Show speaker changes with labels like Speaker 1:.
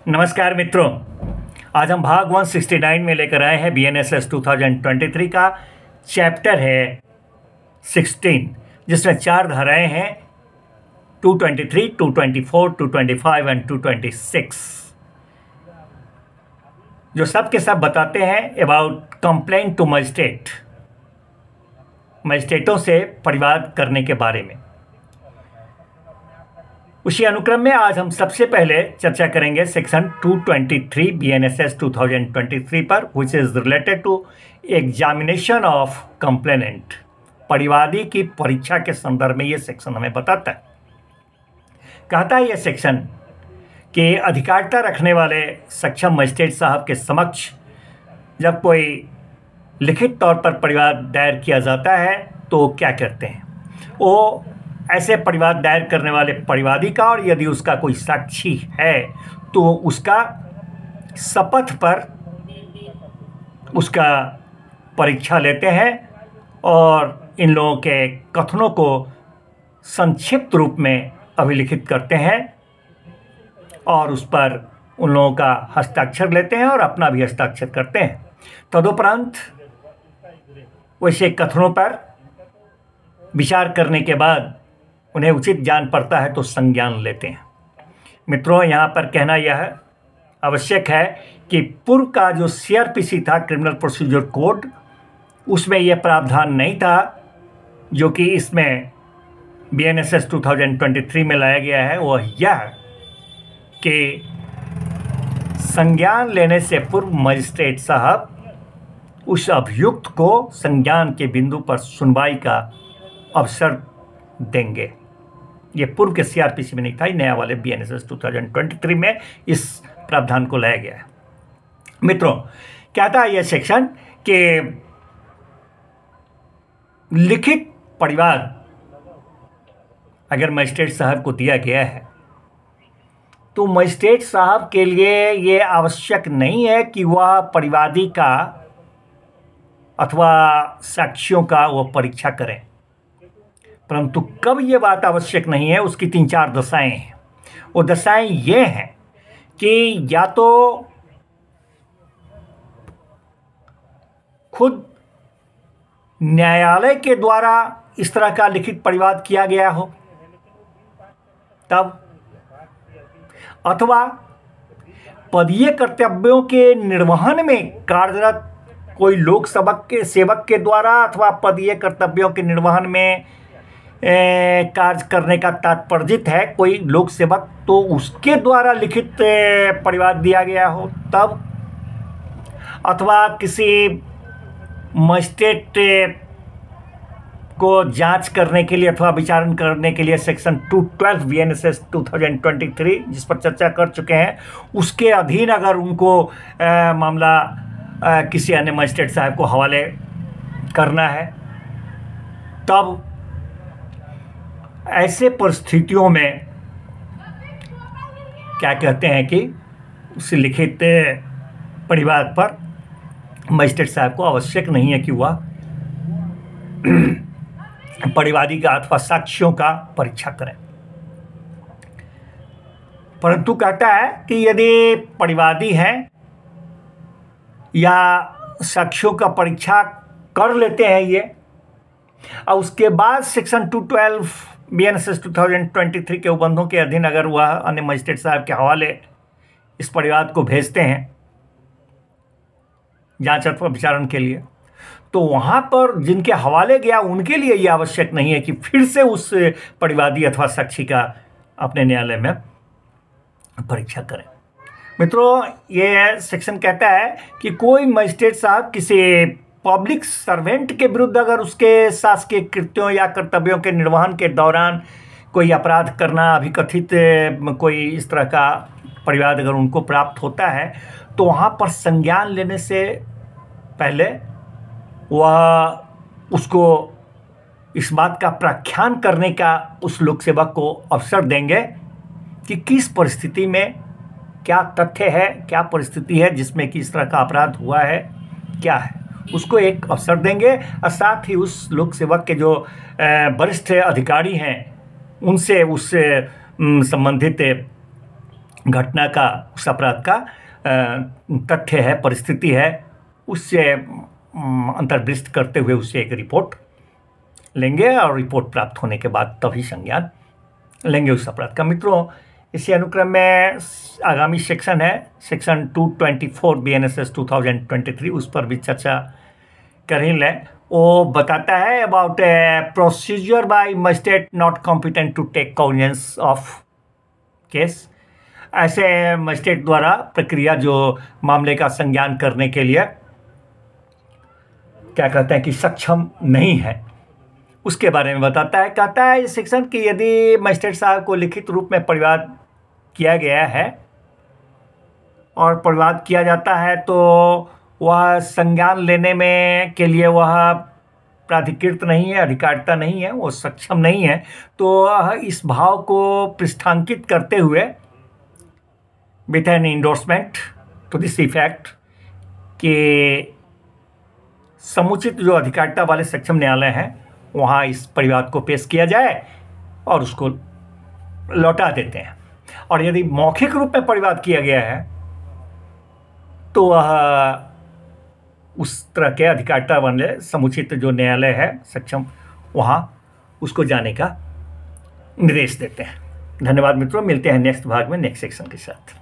Speaker 1: नमस्कार मित्रों, आज हम भाग 169 में लेकर आए हैं BNSS 2023 का चैप्टर है 16, जिसमें 4 धाराएं हैं 223, 224, 225 एंड 226, जो सब के सब बताते हैं अबाउट कंप्लेंट टू मजिस्ट्रेट, मजिस्ट्रेटों से परिवाद करने के बारे में। उसी अनुक्रम में आज हम सबसे पहले चर्चा करेंगे सेक्शन 223 BNSS 2023 पर, which is related to examination of complainant. परिवादी की परीक्षा के संदर्भ में यह सेक्शन हमें बताता है। कहता है यह सेक्शन कि अधिकारिता रखने वाले सक्षम मजिस्ट्रेट साहब के समक्ष जब कोई लिखित तौर पर परिवाद दायर किया जाता है तो क्या करते हैं, वो ऐसे परिवाद दायर करने वाले परिवादी का, और यदि उसका कोई साक्षी है तो उसका शपथ पर उसका परीक्षा लेते हैं और इन लोगों के कथनों को संक्षिप्त रूप में अभिलिखित करते हैं और उस पर उन लोगों का हस्ताक्षर लेते हैं और अपना भी हस्ताक्षर करते हैं। तदुपरांत वैसे कथनों पर विचार करने के बाद उन्हें उचित जान पड़ता है तो संज्ञान लेते हैं। मित्रों, यहाँ पर कहना यह आवश्यक है कि पूर्व का जो CRPC था, क्रिमिनल प्रोसीजर कोड, उसमें यह प्रावधान नहीं था जो कि इसमें BNSS 2023 में लाया गया है। वह यह कि संज्ञान लेने से पूर्व मजिस्ट्रेट साहब उस अभियुक्त को संज्ञान के बिंदु पर सुनवाई का अवसर देंगे। ये पूर्व के CRPC में नहीं था, नया वाले BNSS 2023 में इस प्रावधान को लाया गया है। मित्रों, कहता है यह सेक्शन कि लिखित परिवाद अगर मजिस्ट्रेट साहब को दिया गया है तो मजिस्ट्रेट साहब के लिए ये आवश्यक नहीं है कि वह परिवादी का अथवा साक्षियों का वह परीक्षा करें, परंतु कब ये बात आवश्यक नहीं है उसकी 3-4 दशाएं हैं। वो दशाएं ये हैं कि या तो खुद न्यायालय के द्वारा इस तरह का लिखित परिवाद किया गया हो तब, अथवा पदीय कर्तव्यों के निर्वहन में कार्यरत कोई लोक सेवक के द्वारा अथवा पदीय कर्तव्यों के निर्वहन में कार्य करने का तात्पर्यित है कोई लोक सेवक, तो उसके द्वारा लिखित परिवाद दिया गया हो तब, अथवा किसी मजिस्ट्रेट को जांच करने के लिए अथवा विचारण करने के लिए सेक्शन 212 BNSS 2023 जिस पर चर्चा कर चुके हैं, उसके अधीन अगर उनको मामला किसी अन्य मजिस्ट्रेट साहब को हवाले करना है तब ऐसे परिस्थितियों में क्या कहते हैं कि उस लिखित परिवाद पर मजिस्ट्रेट साहब को आवश्यक नहीं है कि वह परिवादी का अथवा साक्ष्यों का परीक्षा करें, परंतु कहता है कि यदि परिवादी हैं या साक्ष्यों का परीक्षा कर लेते हैं ये, और उसके बाद सेक्शन 212 BNSS 2023 के उपबंधों के अधीन अगर वह अन्य मजिस्ट्रेट साहब के हवाले इस परिवाद को भेजते हैं जांच अथवा विचारण के लिए, तो वहाँ पर जिनके हवाले गया उनके लिए यह आवश्यक नहीं है कि फिर से उस परिवादी अथवा साक्षी का अपने न्यायालय में परीक्षा करें। मित्रों, ये सेक्शन कहता है कि कोई मजिस्ट्रेट साहब किसी पब्लिक सर्वेंट के विरुद्ध अगर उसके शासकीय कृत्यों या कर्तव्यों के निर्वहन के दौरान कोई अपराध करना, अभिकथित कोई इस तरह का परिवाद अगर उनको प्राप्त होता है तो वहाँ पर संज्ञान लेने से पहले वह उसको इस बात का प्रख्यान करने का उस लोक सेवक को अवसर देंगे कि किस परिस्थिति में क्या तथ्य है, क्या परिस्थिति है जिसमें कि इस तरह का अपराध हुआ है, क्या है, उसको एक अवसर देंगे। और साथ ही उस लोक सेवक के जो वरिष्ठ अधिकारी हैं उनसे उस संबंधित घटना का, उस अपराध का तथ्य है, परिस्थिति है, उससे अंतर्दृष्ट करते हुए उससे एक रिपोर्ट लेंगे और रिपोर्ट प्राप्त होने के बाद तभी संज्ञान लेंगे उस अपराध का। मित्रों, इसी अनुक्रम में आगामी सेक्शन है सेक्शन 224 BNSS 2023, उस पर भी चर्चा कर ही लें। वो बताता है about procedure by magistrate not competent to take cognizance of case. ऐसे मजिस्ट्रेट द्वारा प्रक्रिया जो मामले का संज्ञान करने के लिए क्या कहते हैं कि सक्षम नहीं है, उसके बारे में बताता है। कहता है इस सेक्शन कि यदि मजिस्ट्रेट साहब को लिखित रूप में परिवाद किया गया है और परिवाद किया जाता है तो वह संज्ञान लेने में के लिए वह प्राधिकृत नहीं है, अधिकारिता नहीं है, वो सक्षम नहीं है, तो इस भाव को पृष्ठांकित करते हुए with an endorsement to this effect कि समुचित जो अधिकारिता वाले सक्षम न्यायालय हैं वहाँ इस परिवाद को पेश किया जाए और उसको लौटा देते हैं। और यदि मौखिक रूप में परिवाद किया गया है तो वह उस तरह के अधिकारिता वाले समुचित जो न्यायालय है सक्षम, वहाँ उसको जाने का निर्देश देते हैं। धन्यवाद मित्रों, मिलते हैं नेक्स्ट भाग में नेक्स्ट सेक्शन के साथ।